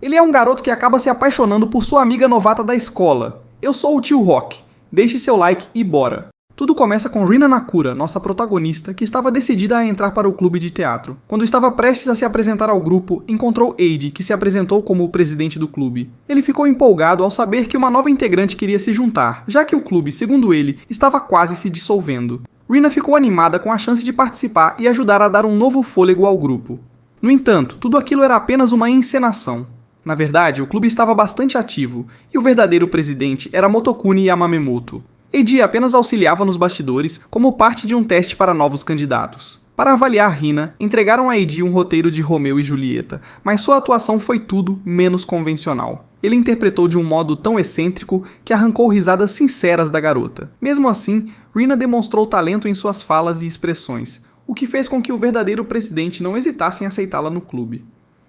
Ele é um garoto que acaba se apaixonando por sua amiga novata da escola. Eu sou o tio Rock. Deixe seu like e bora! Tudo começa com Rina Nakura, nossa protagonista, que estava decidida a entrar para o clube de teatro. Quando estava prestes a se apresentar ao grupo, encontrou Eiji, que se apresentou como o presidente do clube. Ele ficou empolgado ao saber que uma nova integrante queria se juntar, já que o clube, segundo ele, estava quase se dissolvendo. Rina ficou animada com a chance de participar e ajudar a dar um novo fôlego ao grupo. No entanto, tudo aquilo era apenas uma encenação. Na verdade, o clube estava bastante ativo, e o verdadeiro presidente era Motokuni Yamamoto. Eiji apenas auxiliava nos bastidores como parte de um teste para novos candidatos. Para avaliar Rina, entregaram a Eiji um roteiro de Romeu e Julieta, mas sua atuação foi tudo menos convencional. Ele interpretou de um modo tão excêntrico que arrancou risadas sinceras da garota. Mesmo assim, Rina demonstrou talento em suas falas e expressões, o que fez com que o verdadeiro presidente não hesitasse em aceitá-la no clube.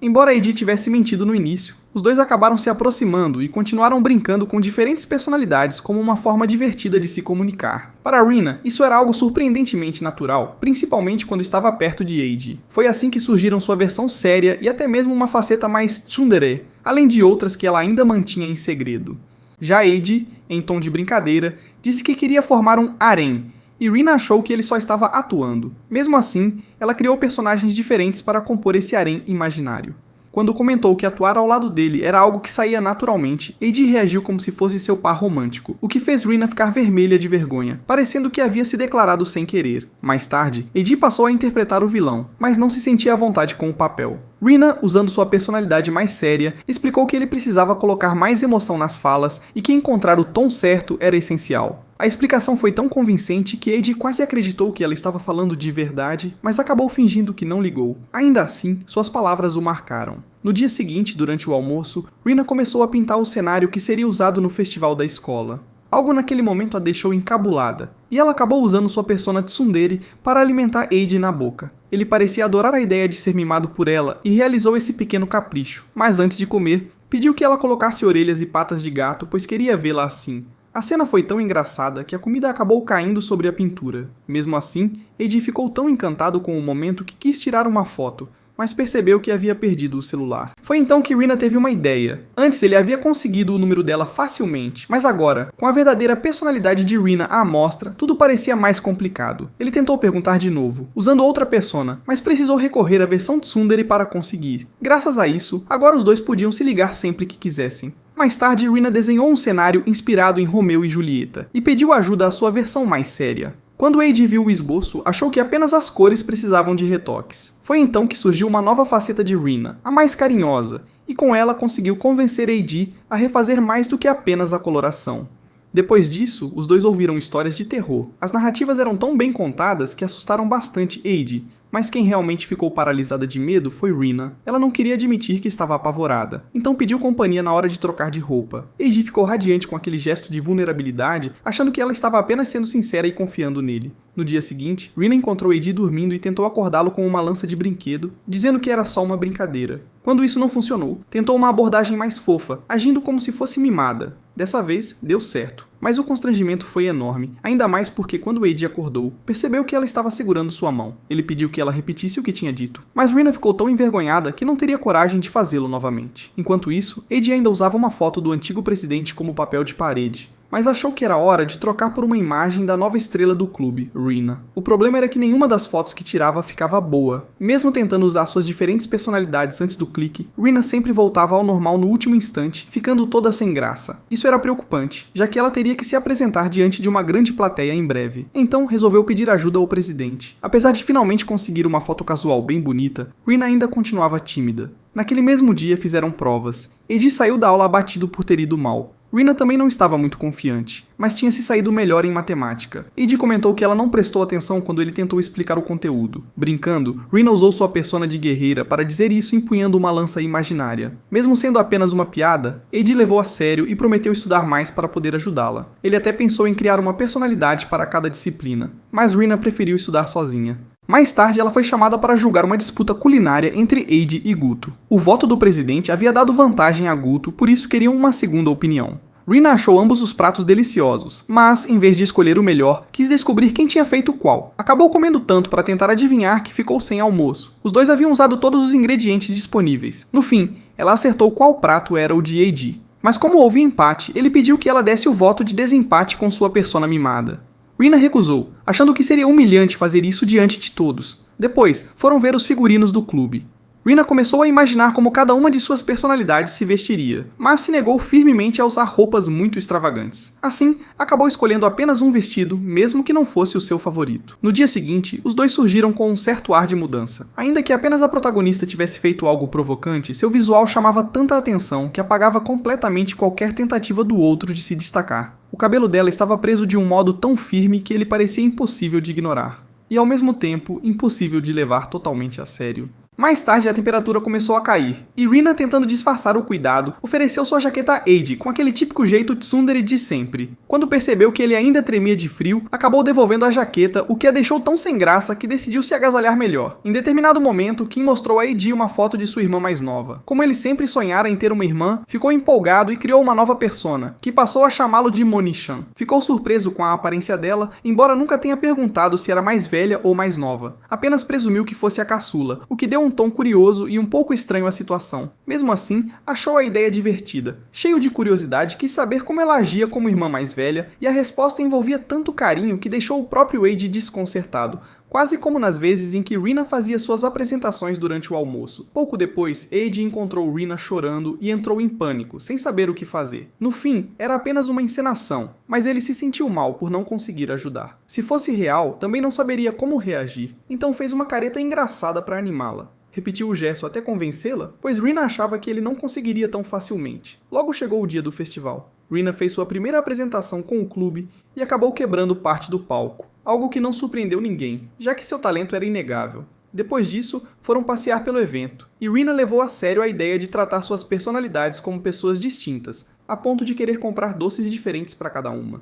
Embora Eiji tivesse mentido no início, os dois acabaram se aproximando e continuaram brincando com diferentes personalidades como uma forma divertida de se comunicar. Para Rina, isso era algo surpreendentemente natural, principalmente quando estava perto de Eiji. Foi assim que surgiram sua versão séria e até mesmo uma faceta mais tsundere, além de outras que ela ainda mantinha em segredo. Já Eiji, em tom de brincadeira, disse que queria formar um harém, e Rina achou que ele só estava atuando. Mesmo assim, ela criou personagens diferentes para compor esse harém imaginário. Quando comentou que atuar ao lado dele era algo que saía naturalmente, Eiji reagiu como se fosse seu par romântico, o que fez Rina ficar vermelha de vergonha, parecendo que havia se declarado sem querer. Mais tarde, Eiji passou a interpretar o vilão, mas não se sentia à vontade com o papel. Rina, usando sua personalidade mais séria, explicou que ele precisava colocar mais emoção nas falas e que encontrar o tom certo era essencial. A explicação foi tão convincente que Eiji quase acreditou que ela estava falando de verdade, mas acabou fingindo que não ligou. Ainda assim, suas palavras o marcaram. No dia seguinte, durante o almoço, Rina começou a pintar o cenário que seria usado no festival da escola. Algo naquele momento a deixou encabulada, e ela acabou usando sua persona tsundere para alimentar Eiji na boca. Ele parecia adorar a ideia de ser mimado por ela e realizou esse pequeno capricho, mas antes de comer, pediu que ela colocasse orelhas e patas de gato, pois queria vê-la assim. A cena foi tão engraçada que a comida acabou caindo sobre a pintura. Mesmo assim, Eiji ficou tão encantado com o momento que quis tirar uma foto, mas percebeu que havia perdido o celular. Foi então que Rina teve uma ideia. Antes ele havia conseguido o número dela facilmente, mas agora, com a verdadeira personalidade de Rina à mostra, tudo parecia mais complicado. Ele tentou perguntar de novo, usando outra persona, mas precisou recorrer à versão tsundere para conseguir. Graças a isso, agora os dois podiam se ligar sempre que quisessem. Mais tarde, Rina desenhou um cenário inspirado em Romeu e Julieta, e pediu ajuda à sua versão mais séria. Quando Eiji viu o esboço, achou que apenas as cores precisavam de retoques. Foi então que surgiu uma nova faceta de Rina, a mais carinhosa, e com ela conseguiu convencer Eiji a refazer mais do que apenas a coloração. Depois disso, os dois ouviram histórias de terror. As narrativas eram tão bem contadas que assustaram bastante Eiji, mas quem realmente ficou paralisada de medo foi Rina. Ela não queria admitir que estava apavorada, então pediu companhia na hora de trocar de roupa. Eiji ficou radiante com aquele gesto de vulnerabilidade, achando que ela estava apenas sendo sincera e confiando nele. No dia seguinte, Rina encontrou Eiji dormindo e tentou acordá-lo com uma lança de brinquedo, dizendo que era só uma brincadeira. Quando isso não funcionou, tentou uma abordagem mais fofa, agindo como se fosse mimada. Dessa vez, deu certo. Mas o constrangimento foi enorme, ainda mais porque quando Eiji acordou, percebeu que ela estava segurando sua mão. Ele pediu que ela repetisse o que tinha dito, mas Rina ficou tão envergonhada que não teria coragem de fazê-lo novamente. Enquanto isso, Eiji ainda usava uma foto do antigo presidente como papel de parede, mas achou que era hora de trocar por uma imagem da nova estrela do clube, Rina. O problema era que nenhuma das fotos que tirava ficava boa. Mesmo tentando usar suas diferentes personalidades antes do clique, Rina sempre voltava ao normal no último instante, ficando toda sem graça. Isso era preocupante, já que ela teria que se apresentar diante de uma grande plateia em breve. Então resolveu pedir ajuda ao presidente. Apesar de finalmente conseguir uma foto casual bem bonita, Rina ainda continuava tímida. Naquele mesmo dia fizeram provas. Eiji saiu da aula abatido por ter ido mal. Rina também não estava muito confiante, mas tinha se saído melhor em matemática. Eiji comentou que ela não prestou atenção quando ele tentou explicar o conteúdo. Brincando, Rina usou sua persona de guerreira para dizer isso empunhando uma lança imaginária. Mesmo sendo apenas uma piada, Eiji levou a sério e prometeu estudar mais para poder ajudá-la. Ele até pensou em criar uma personalidade para cada disciplina, mas Rina preferiu estudar sozinha. Mais tarde, ela foi chamada para julgar uma disputa culinária entre Eiji e Guto. O voto do presidente havia dado vantagem a Guto, por isso queriam uma segunda opinião. Rina achou ambos os pratos deliciosos, mas, em vez de escolher o melhor, quis descobrir quem tinha feito qual. Acabou comendo tanto para tentar adivinhar que ficou sem almoço. Os dois haviam usado todos os ingredientes disponíveis. No fim, ela acertou qual prato era o de AD. Mas como houve empate, ele pediu que ela desse o voto de desempate com sua persona mimada. Rina recusou, achando que seria humilhante fazer isso diante de todos. Depois, foram ver os figurinos do clube. Rina começou a imaginar como cada uma de suas personalidades se vestiria, mas se negou firmemente a usar roupas muito extravagantes. Assim, acabou escolhendo apenas um vestido, mesmo que não fosse o seu favorito. No dia seguinte, os dois surgiram com um certo ar de mudança. Ainda que apenas a protagonista tivesse feito algo provocante, seu visual chamava tanta atenção que apagava completamente qualquer tentativa do outro de se destacar. O cabelo dela estava preso de um modo tão firme que ele parecia impossível de ignorar. E ao mesmo tempo, impossível de levar totalmente a sério. Mais tarde, a temperatura começou a cair, e Rina, tentando disfarçar o cuidado, ofereceu sua jaqueta a AD com aquele típico jeito tsundere de sempre. Quando percebeu que ele ainda tremia de frio, acabou devolvendo a jaqueta, o que a deixou tão sem graça que decidiu se agasalhar melhor. Em determinado momento, Kim mostrou a AD uma foto de sua irmã mais nova. Como ele sempre sonhara em ter uma irmã, ficou empolgado e criou uma nova persona, que passou a chamá-lo de Moni-chan. Ficou surpreso com a aparência dela, embora nunca tenha perguntado se era mais velha ou mais nova. Apenas presumiu que fosse a caçula, o que deu um tom curioso e um pouco estranho à situação. Mesmo assim, achou a ideia divertida. Cheio de curiosidade, quis saber como ela agia como irmã mais velha, e a resposta envolvia tanto carinho que deixou o próprio AD desconcertado, quase como nas vezes em que Rina fazia suas apresentações durante o almoço. Pouco depois, AD encontrou Rina chorando e entrou em pânico, sem saber o que fazer. No fim, era apenas uma encenação, mas ele se sentiu mal por não conseguir ajudar. Se fosse real, também não saberia como reagir, então fez uma careta engraçada para animá-la. Repetiu o gesto até convencê-la, pois Rina achava que ele não conseguiria tão facilmente. Logo chegou o dia do festival. Rina fez sua primeira apresentação com o clube e acabou quebrando parte do palco, algo que não surpreendeu ninguém, já que seu talento era inegável. Depois disso, foram passear pelo evento, e Rina levou a sério a ideia de tratar suas personalidades como pessoas distintas, a ponto de querer comprar doces diferentes para cada uma.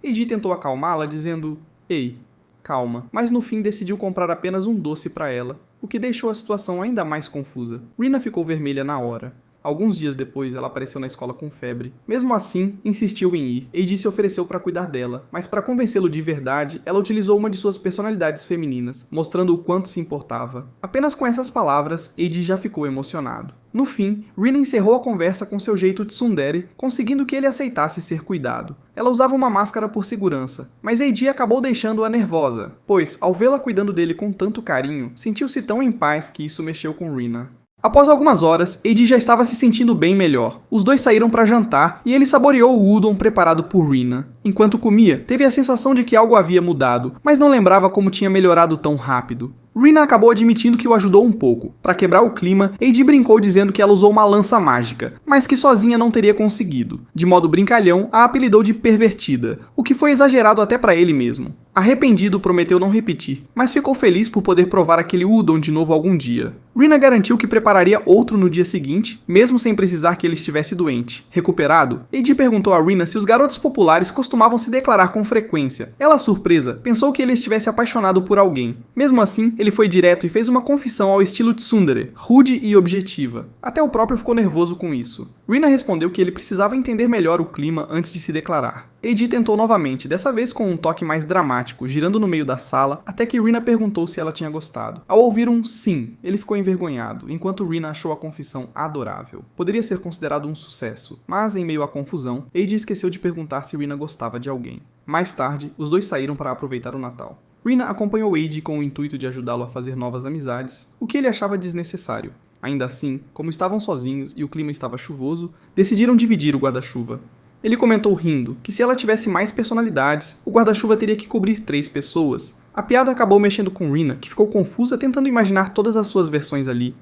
AD tentou acalmá-la, dizendo: "Ei, calma", mas no fim decidiu comprar apenas um doce para ela, o que deixou a situação ainda mais confusa. Rina ficou vermelha na hora. Alguns dias depois, ela apareceu na escola com febre. Mesmo assim, insistiu em ir. AD se ofereceu para cuidar dela, mas para convencê-lo de verdade, ela utilizou uma de suas personalidades femininas, mostrando o quanto se importava. Apenas com essas palavras, AD já ficou emocionado. No fim, Rina encerrou a conversa com seu jeito tsundere, conseguindo que ele aceitasse ser cuidado. Ela usava uma máscara por segurança, mas AD acabou deixando-a nervosa, pois, ao vê-la cuidando dele com tanto carinho, sentiu-se tão em paz que isso mexeu com Rina. Após algumas horas, AD já estava se sentindo bem melhor. Os dois saíram para jantar e ele saboreou o udon preparado por Rina. Enquanto comia, teve a sensação de que algo havia mudado, mas não lembrava como tinha melhorado tão rápido. Rina acabou admitindo que o ajudou um pouco. Para quebrar o clima, AD brincou dizendo que ela usou uma lança mágica, mas que sozinha não teria conseguido. De modo brincalhão, a apelidou de pervertida, o que foi exagerado até para ele mesmo. Arrependido, prometeu não repetir, mas ficou feliz por poder provar aquele udon de novo algum dia. Rina garantiu que prepararia outro no dia seguinte, mesmo sem precisar que ele estivesse doente. Recuperado, AD perguntou a Rina se os garotos populares costumavam se declarar com frequência. Ela, surpresa, pensou que ele estivesse apaixonado por alguém. Mesmo assim, ele foi direto e fez uma confissão ao estilo tsundere, rude e objetiva. Até o próprio ficou nervoso com isso. Rina respondeu que ele precisava entender melhor o clima antes de se declarar. AD tentou novamente, dessa vez com um toque mais dramático, girando no meio da sala, até que Rina perguntou se ela tinha gostado. Ao ouvir um sim, ele ficou envergonhado, enquanto Rina achou a confissão adorável. Poderia ser considerado um sucesso, mas em meio à confusão, AD esqueceu de perguntar se Rina gostava de alguém. Mais tarde, os dois saíram para aproveitar o Natal. Rina acompanhou AD com o intuito de ajudá-lo a fazer novas amizades, o que ele achava desnecessário. Ainda assim, como estavam sozinhos e o clima estava chuvoso, decidiram dividir o guarda-chuva. Ele comentou rindo que se ela tivesse mais personalidades, o guarda-chuva teria que cobrir 3 pessoas. A piada acabou mexendo com Rina, que ficou confusa tentando imaginar todas as suas versões ali.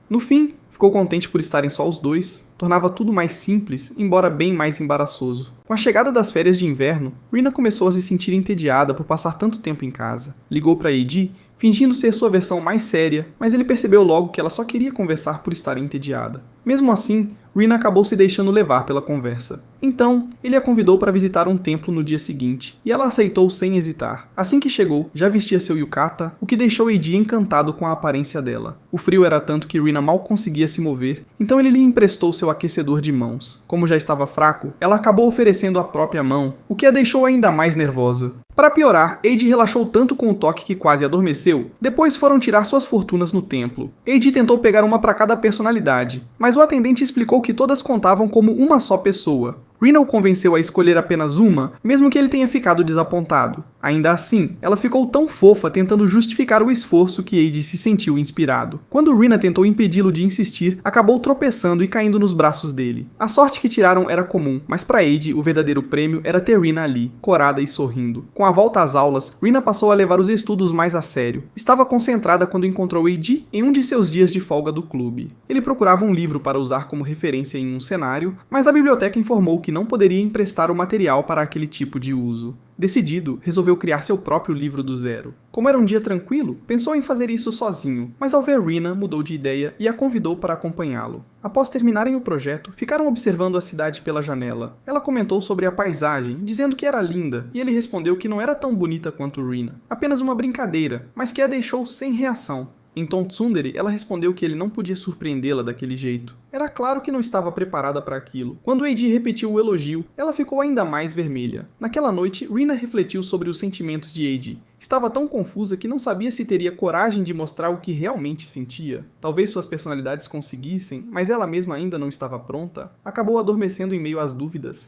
No fim, ficou contente por estarem só os dois, tornava tudo mais simples, embora bem mais embaraçoso. Com a chegada das férias de inverno, Rina começou a se sentir entediada por passar tanto tempo em casa. Ligou para AD, fingindo ser sua versão mais séria, mas ele percebeu logo que ela só queria conversar por estar entediada. Mesmo assim, Rina acabou se deixando levar pela conversa. Então, ele a convidou para visitar um templo no dia seguinte, e ela aceitou sem hesitar. Assim que chegou, já vestia seu yukata, o que deixou Eiji encantado com a aparência dela. O frio era tanto que Rina mal conseguia se mover, então ele lhe emprestou seu aquecedor de mãos. Como já estava fraco, ela acabou oferecendo a própria mão, o que a deixou ainda mais nervosa. Para piorar, Eiji relaxou tanto com o toque que quase adormeceu. Depois foram tirar suas fortunas no templo. Eiji tentou pegar uma para cada personalidade, mas o atendente explicou que todas contavam como uma só pessoa. Rina o convenceu a escolher apenas uma, mesmo que ele tenha ficado desapontado. Ainda assim, ela ficou tão fofa tentando justificar o esforço que Eiji se sentiu inspirado. Quando Rina tentou impedi-lo de insistir, acabou tropeçando e caindo nos braços dele. A sorte que tiraram era comum, mas para Eiji o verdadeiro prêmio era ter Rina ali, corada e sorrindo. Com a volta às aulas, Rina passou a levar os estudos mais a sério. Estava concentrada quando encontrou Eiji em um de seus dias de folga do clube. Ele procurava um livro para usar como referência em um cenário, mas a biblioteca informou que não poderia emprestar o material para aquele tipo de uso. Decidido, resolveu criar seu próprio livro do zero. Como era um dia tranquilo, pensou em fazer isso sozinho, mas ao ver Rina, mudou de ideia e a convidou para acompanhá-lo. Após terminarem o projeto, ficaram observando a cidade pela janela. Ela comentou sobre a paisagem, dizendo que era linda, e ele respondeu que não era tão bonita quanto Rina. Apenas uma brincadeira, mas que a deixou sem reação. Em tom tsundere, ela respondeu que ele não podia surpreendê-la daquele jeito. Era claro que não estava preparada para aquilo. Quando Eiji repetiu o elogio, ela ficou ainda mais vermelha. Naquela noite, Rina refletiu sobre os sentimentos de Eiji. Estava tão confusa que não sabia se teria coragem de mostrar o que realmente sentia. Talvez suas personalidades conseguissem, mas ela mesma ainda não estava pronta. Acabou adormecendo em meio às dúvidas.